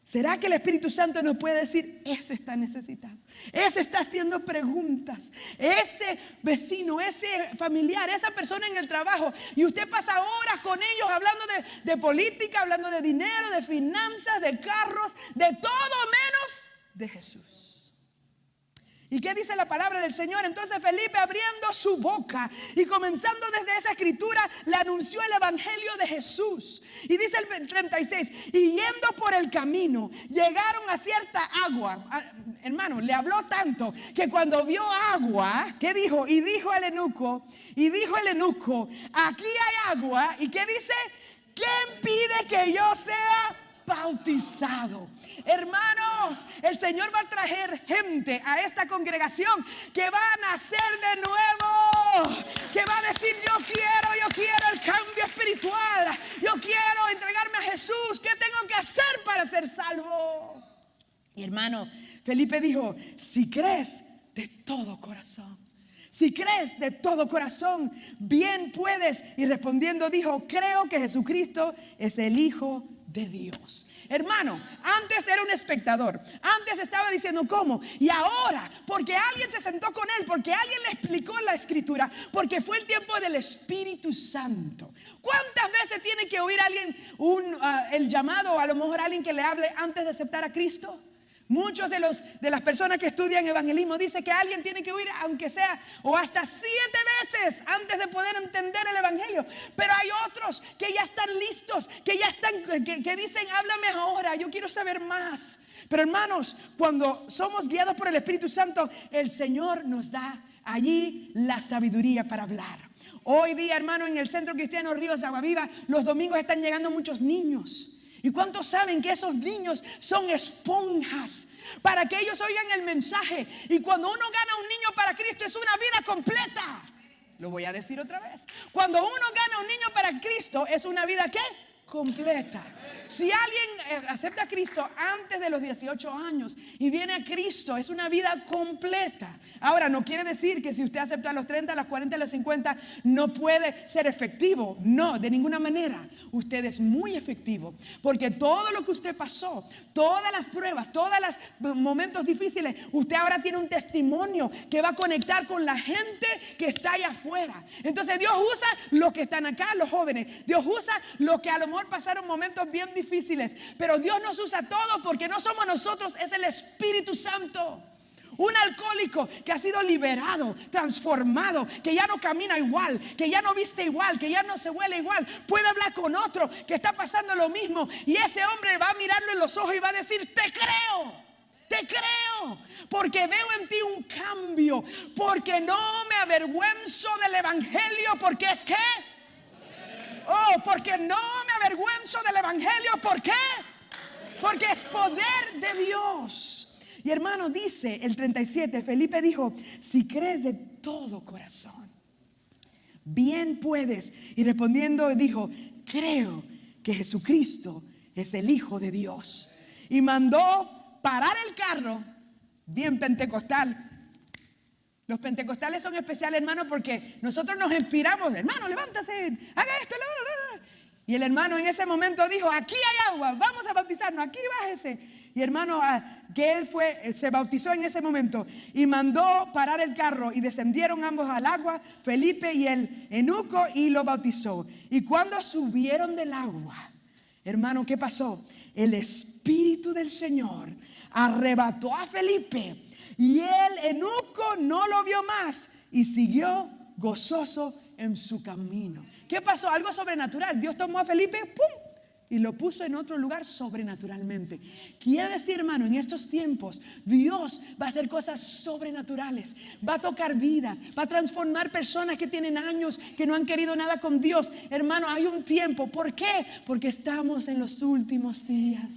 ¿Será que el Espíritu Santo nos puede decir, ese está necesitado, ese está haciendo preguntas, ese vecino, ese familiar, esa persona en el trabajo, y usted pasa horas con ellos hablando de política, hablando de dinero, de finanzas, de carros, de todo menos de Jesús? ¿Y qué dice la palabra del Señor? Entonces Felipe, abriendo su boca y comenzando desde esa escritura, le anunció el evangelio de Jesús. Y dice el 36, y yendo por el camino, llegaron a cierta agua. Hermano, le habló tanto que cuando vio agua, ¿qué dijo? Y dijo el eunuco, aquí hay agua. ¿Y qué dice? ¿Quién pide que yo sea bautizado? Hermanos, el Señor va a traer gente a esta congregación que va a nacer de nuevo, que va a decir, yo quiero el cambio espiritual, yo quiero entregarme a Jesús. ¿Qué tengo que hacer para ser salvo? Y hermano, Felipe dijo, si crees de todo corazón, si crees de todo corazón, bien puedes. Y respondiendo dijo, creo que Jesucristo es el Hijo de Dios. Hermano, antes era un espectador, antes estaba diciendo cómo, y ahora, porque alguien se sentó con él, porque alguien le explicó la escritura, porque fue el tiempo del Espíritu Santo. ¿Cuántas veces tiene que oír alguien el llamado, o a lo mejor alguien que le hable antes de aceptar a Cristo? Muchos de las personas que estudian evangelismo dicen que alguien tiene que oír aunque sea o hasta 7 veces antes de poder entender el evangelio. Pero hay otros que ya están listos, que ya están, que dicen, háblame ahora, yo quiero saber más. Pero hermanos, cuando somos guiados por el Espíritu Santo, el Señor nos da allí la sabiduría para hablar. Hoy día, hermano, en el Centro Cristiano Ríos de Agua Viva, los domingos están llegando muchos niños. ¿Y cuántos saben que esos niños son esponjas para que ellos oigan el mensaje? Y cuando uno gana a un niño para Cristo es una vida completa. Lo voy a decir otra vez. Cuando uno gana a un niño para Cristo es una vida ¿qué? Completa. Si alguien acepta a Cristo antes de los 18 años y viene a Cristo, es una vida completa. Ahora, no quiere decir que si usted acepta a los 30, a los 40, a los 50, no puede ser efectivo. No, de ninguna manera. Usted es muy efectivo, porque todo lo que usted pasó, todas las pruebas, todos los momentos difíciles, usted ahora tiene un testimonio que va a conectar con la gente que está allá afuera. Entonces Dios usa los que están acá, los jóvenes. Dios usa los que a lo mejor pasaron momentos bien difíciles, pero Dios nos usa todos porque no somos nosotros, es el Espíritu Santo. Un alcohólico que ha sido liberado, transformado, que ya no camina igual, que ya no viste igual, que ya no se huele igual, puede hablar con otro que está pasando lo mismo, y ese hombre va a mirarlo en los ojos y va a decir, te creo, porque veo en ti un cambio, porque no me avergüenzo del evangelio, porque es que porque no me avergüenzo del evangelio. ¿Por qué? Porque es poder de Dios. Y hermano, dice el 37, Felipe dijo, si crees de todo corazón, bien puedes. Y respondiendo dijo, creo que Jesucristo es el Hijo de Dios. Y mandó parar el carro, bien pentecostal. Los pentecostales son especiales, hermano, porque nosotros nos inspiramos. Hermano, levántase, haga esto. Y el hermano en ese momento dijo, aquí hay agua, vamos a bautizarnos, aquí bájese. Y hermano, que él se bautizó en ese momento y mandó parar el carro y descendieron ambos al agua, Felipe y el eunuco, y lo bautizó. Y cuando subieron del agua, hermano, ¿qué pasó? El Espíritu del Señor arrebató a Felipe y el eunuco no lo vio más y siguió gozoso en su camino. ¿Qué pasó? Algo sobrenatural. Dios tomó a Felipe, ¡pum!, y lo puso en otro lugar sobrenaturalmente. Quiere decir, hermano, en estos tiempos Dios va a hacer cosas sobrenaturales. Va a tocar vidas, va a transformar personas que tienen años que no han querido nada con Dios. Hermano, hay un tiempo. ¿Por qué? Porque estamos en los últimos días.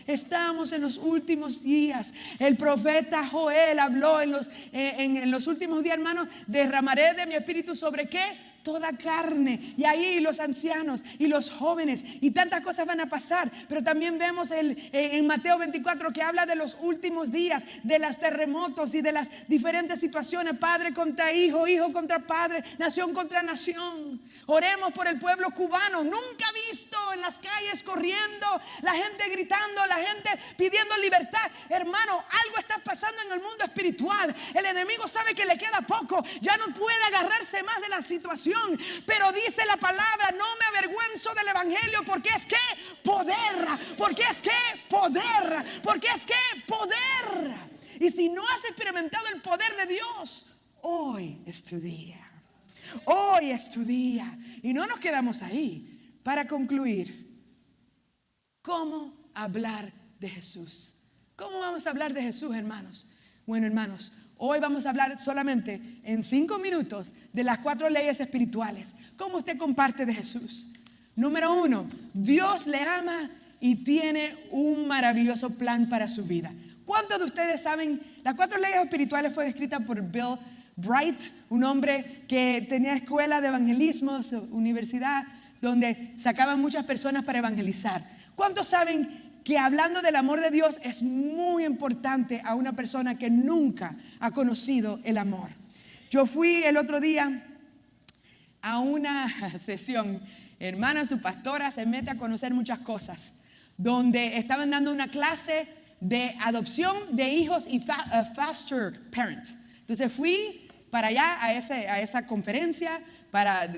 Estamos en los últimos días. El profeta Joel habló en los últimos días, hermano, derramaré de mi espíritu sobre ¿qué? Toda carne. Y ahí los ancianos y los jóvenes y tantas cosas van a pasar. Pero también vemos en Mateo 24 que habla de los últimos días, de los terremotos y de las diferentes situaciones, padre contra hijo, hijo contra padre, nación contra nación. Oremos por el pueblo cubano, nunca visto en las calles corriendo, la gente gritando, la gente pidiendo libertad. Hermano, algo está pasando en el mundo espiritual. El enemigo sabe que le queda poco, ya no puede agarrarse más de la situación. Pero dice la palabra, no me avergüenzo del evangelio, porque es que poder, porque es que poder, porque es que poder. Y si no has experimentado el poder de Dios, hoy es tu día. Hoy es tu día. Y no nos quedamos ahí. Para concluir, ¿cómo hablar de Jesús? ¿Cómo vamos a hablar de Jesús, hermanos? Bueno, hermanos, hoy vamos a hablar solamente en 5 minutos de las 4 leyes espirituales. ¿Cómo usted comparte de Jesús? Número 1, Dios le ama y tiene un maravilloso plan para su vida. ¿Cuántos de ustedes saben? Las 4 leyes espirituales fue escrita por Bill Bright, un hombre que tenía escuela de evangelismo, universidad, donde sacaban muchas personas para evangelizar. ¿Cuántos saben que hablando del amor de Dios es muy importante a una persona que nunca ha conocido el amor? Yo fui el otro día a una sesión, hermana, su pastora se mete a conocer muchas cosas, donde estaban dando una clase de adopción de hijos y foster parents. Entonces fui para allá a esa conferencia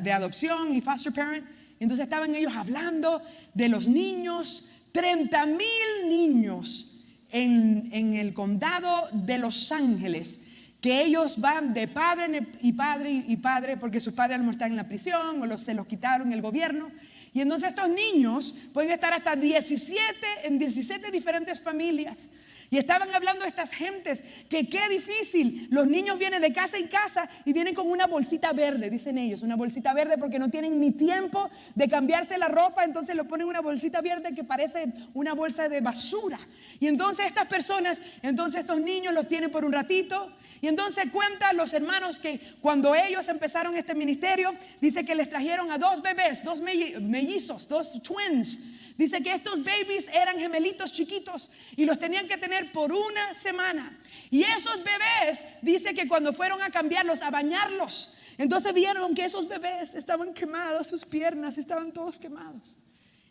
de adopción y foster parent. Entonces estaban ellos hablando de los niños. 30,000 niños en el condado de Los Ángeles, que ellos van de padre y padre y padre, porque sus padres a lo mejor están en la prisión o se los quitaron el gobierno. Y entonces estos niños pueden estar hasta 17 diferentes familias. Y estaban hablando de estas gentes que qué difícil. Los niños vienen de casa en casa y vienen con una bolsita verde, dicen ellos, una bolsita verde porque no tienen ni tiempo de cambiarse la ropa, entonces lo ponen una bolsita verde que parece una bolsa de basura. Y entonces estas personas, entonces estos niños los tienen por un ratito. Y entonces cuentan los hermanos que cuando ellos empezaron este ministerio, dice que les trajeron a 2 bebés, 2 mellizos, 2 twins. Dice que estos babies eran gemelitos chiquitos y los tenían que tener por 1 semana. Y esos bebés, dice que cuando fueron a cambiarlos, a bañarlos, entonces vieron que esos bebés estaban quemados, sus piernas estaban todos quemados.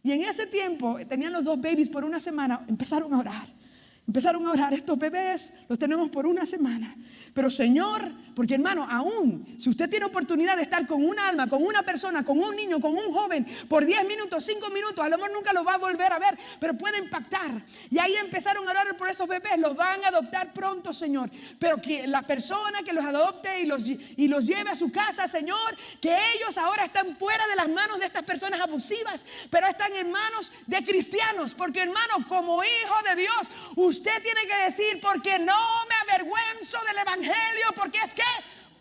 Y en ese tiempo, tenían los 2 babies por 1 semana, empezaron a orar. Empezaron a orar, estos bebés los tenemos por 1 semana. Pero Señor, porque hermano, aún si usted tiene oportunidad de estar con un alma, con una persona, con un niño, con un joven, por 10 minutos, 5 minutos, a lo mejor nunca los va a volver a ver, pero puede impactar. Y ahí empezaron a orar por esos bebés, los van a adoptar pronto, Señor. Pero que la persona que los adopte y los lleve a su casa, Señor, que ellos ahora están fuera de las manos de estas personas abusivas, pero están en manos de cristianos. Porque hermano, como hijo de Dios, usted tiene que decir, porque no me avergüenzo del evangelio, porque es que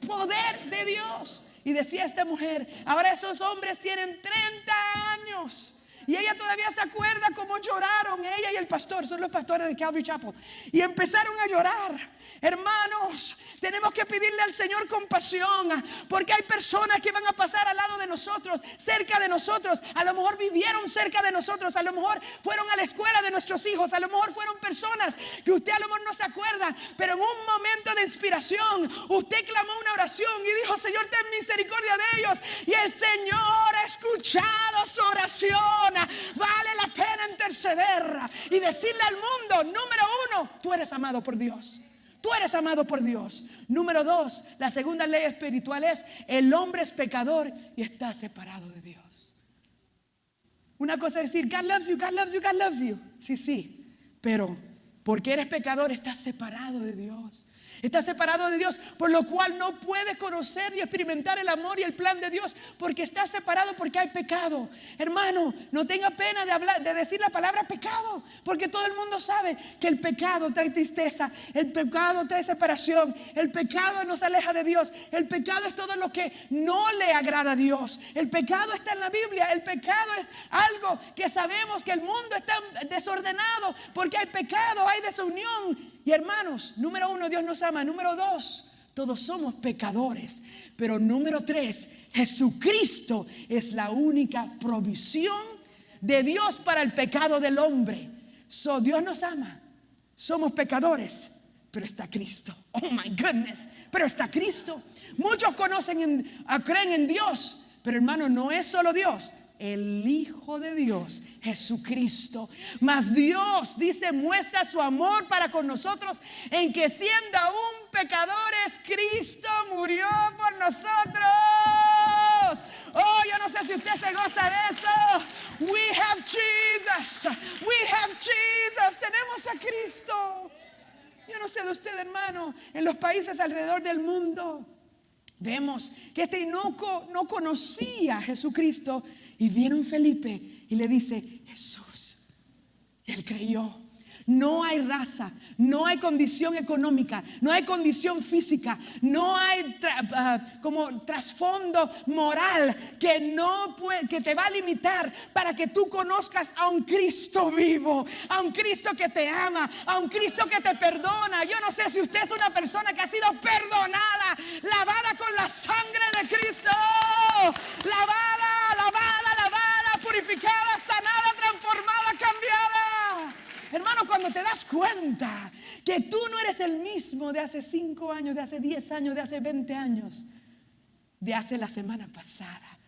poder de Dios. Y decía esta mujer, ahora esos hombres tienen 30 años y ella todavía se acuerda cómo lloraron, ella y el pastor, son los pastores de Calvary Chapel, y empezaron a llorar. Hermanos, tenemos que pedirle al Señor compasión, porque hay personas que van a pasar al lado de nosotros, cerca de nosotros. A lo mejor vivieron cerca de nosotros, a lo mejor fueron a la escuela de nuestros hijos, a lo mejor fueron personas que usted a lo mejor no se acuerda, pero en un momento de inspiración usted clamó una oración y dijo, Señor, ten misericordia de ellos, y el Señor ha escuchado su oración. Vale la pena interceder y decirle al mundo, número 1, tú eres amado por Dios. Tú eres amado por Dios. Número 2, la segunda ley espiritual es, el hombre es pecador y está separado de Dios. Una cosa es decir, God loves you, God loves you, God loves you. Sí, pero porque eres pecador estás separado de Dios. Está separado de Dios, por lo cual no puede conocer y experimentar el amor y el plan de Dios, porque está separado porque hay pecado. Hermano, no tenga pena de decir la palabra pecado, porque todo el mundo sabe que el pecado trae tristeza, el pecado trae separación, el pecado nos aleja de Dios, el pecado es todo lo que no le agrada a Dios. El pecado está en la Biblia, el pecado es algo que sabemos que el mundo está desordenado porque hay pecado, hay desunión. Y hermanos, número 1, Dios nos ama. Número 2, todos somos pecadores. Pero número 3, Jesucristo es la única provisión de Dios para el pecado del hombre. Dios nos ama. Somos pecadores, pero está Cristo. Oh my goodness, pero está Cristo. Muchos creen en Dios, pero hermano, no es solo Dios. El Hijo de Dios, Jesucristo. Mas Dios, dice, muestra su amor para con nosotros en que siendo aún pecadores, Cristo murió por nosotros. Oh, yo no sé si usted se goza de eso. We have Jesus. We have Jesus. Tenemos a Cristo. Yo no sé de usted, hermano, en los países alrededor del mundo vemos que este eunuco no conocía a Jesucristo. Y viene un Felipe y le dice, Jesús. Y él creyó. No hay raza, no hay condición económica, no hay condición física, no hay como trasfondo moral que te va a limitar para que tú conozcas a un Cristo vivo, a un Cristo que te ama, a un Cristo que te perdona. Yo no sé si usted es una persona que ha sido perdonada, lavada con la sangre de Cristo, lavada, purificada, sanada, transformada, cambiada. Hermano, cuando te das cuenta que tú no eres el mismo de hace 5 años, de hace 10 años, de hace 20 años, de hace la semana pasada,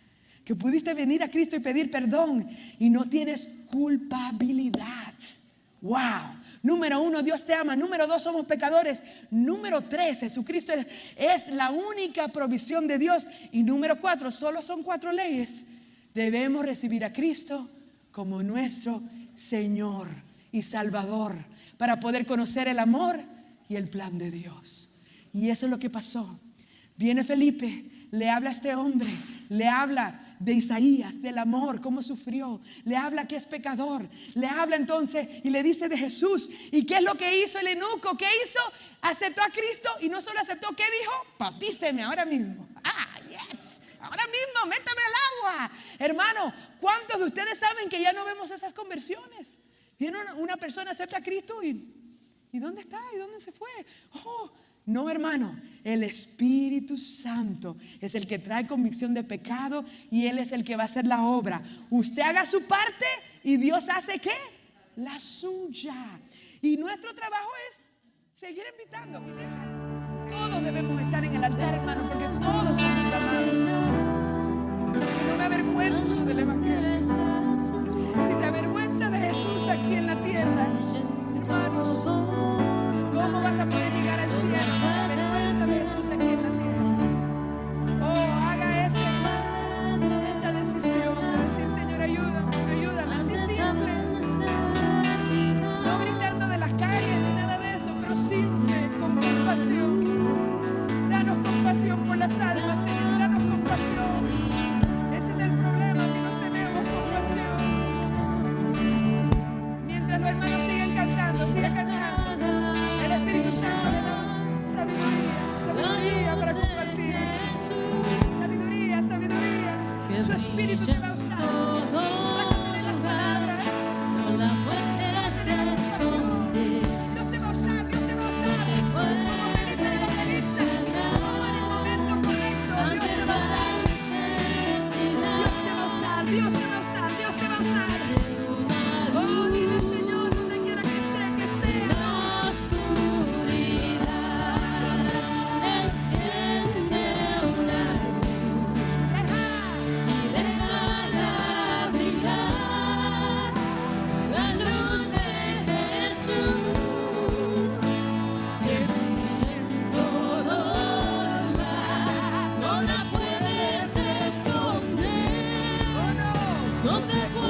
que pudiste venir a Cristo y pedir perdón y no tienes culpabilidad. Wow. Número 1, Dios te ama. Número 2, somos pecadores. Número 3, Jesucristo es la única provisión de Dios. Y número 4, solo son 4 leyes. Debemos recibir a Cristo como nuestro Señor y Salvador para poder conocer el amor y el plan de Dios. Y eso es lo que pasó. Viene Felipe, le habla a este hombre, le habla de Isaías, del amor, cómo sufrió, le habla que es pecador, le habla entonces y le dice de Jesús. ¿Y qué es lo que hizo el eunuco? ¿Qué hizo? Aceptó a Cristo y no solo aceptó, ¿qué dijo? Bautíceme ahora mismo. Yes. Ahora mismo, métame al agua. Hermano, ¿cuántos de ustedes saben que ya no vemos esas conversiones? Viene una persona, acepta a Cristo y ¿dónde está? ¿Y dónde se fue? Oh, no, hermano, el Espíritu Santo es el que trae convicción de pecado y Él es el que va a hacer la obra. Usted haga su parte y Dios hace ¿qué? La suya. Y nuestro trabajo es seguir invitando. Todos debemos estar en el altar, hermano, porque todos somos llamados. Porque no me avergüenzo del Evangelio. Si te avergüenza de Jesús aquí en la tierra, hermanos, ¿cómo vas a poder llegar al cielo si te avergüenza de Jesús aquí en la tierra? Oh, haga esa decisión de decir, Señor, ayúdame, así simple. No gritando de las calles ni nada de eso, pero simple, con compasión. Danos compasión por las almas, Señor, danos compasión. Ese es el problema, que no tenemos compasión. Mientras los hermanos sigan cantando, el Espíritu Santo le da sabiduría para compartir. Sabiduría. Su Espíritu te va a usar. Vas a tener las palabras. Dios te va a usar. Como Felipe de Evangelista. Como en el momento correcto. Dios te va a usar. Dios te va a usar. Oh, dile, Señor, donde quiera que sea, que sea. No te puedes